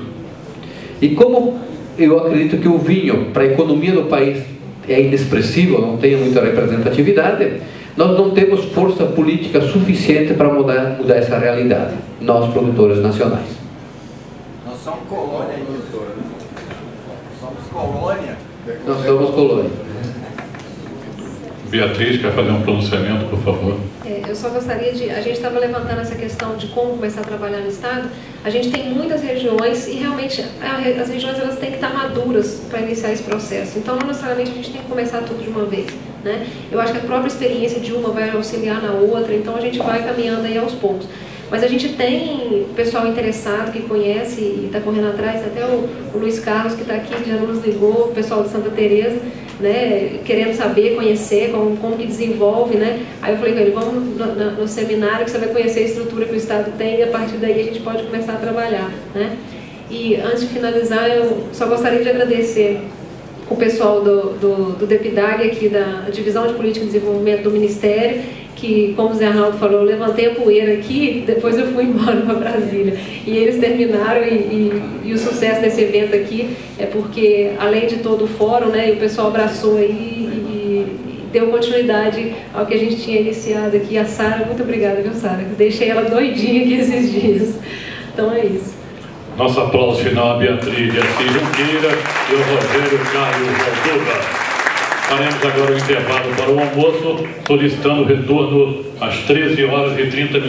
E como eu acredito que o vinho, para a economia do país, é inexpressivo, não tem muita representatividade, nós não temos força política suficiente para mudar essa realidade, nós, produtores nacionais. Nós somos colônia, doutor. Somos colônia. Nós somos colônia. Beatriz, quer fazer um pronunciamento, por favor? Eu só gostaria de... A gente estava levantando essa questão de como começar a trabalhar no Estado. A gente tem muitas regiões e realmente as regiões elas têm que estar maduras para iniciar esse processo. Então, não necessariamente a gente tem que começar tudo de uma vez, né? Eu acho que a própria experiência de uma vai auxiliar na outra, então a gente vai caminhando aí aos poucos. Mas a gente tem pessoal interessado que conhece e está correndo atrás, até o Luiz Carlos que está aqui, que já nos ligou, o pessoal de Santa Teresa, né, querendo saber, conhecer como que desenvolve, né? Aí eu falei com ele, vamos no seminário que você vai conhecer a estrutura que o Estado tem e a partir daí a gente pode começar a trabalhar, né? E antes de finalizar, eu só gostaria de agradecer o pessoal do DEPIDAG aqui da Divisão de Política e Desenvolvimento do Ministério, que, como o Zé Arnaldo falou, eu levantei a poeira aqui, depois eu fui embora para Brasília. E eles terminaram e o sucesso desse evento aqui é porque, além de todo o fórum, né, o pessoal abraçou aí e deu continuidade ao que a gente tinha iniciado aqui. A Sara, muito obrigada, viu, Sara? Deixei ela doidinha aqui esses dias. Então é isso. Nosso aplauso final a Beatriz de Assis Junqueira e o Rogério Carlos Alduva. Faremos agora o intervalo para o almoço, solicitando o retorno às 13h30.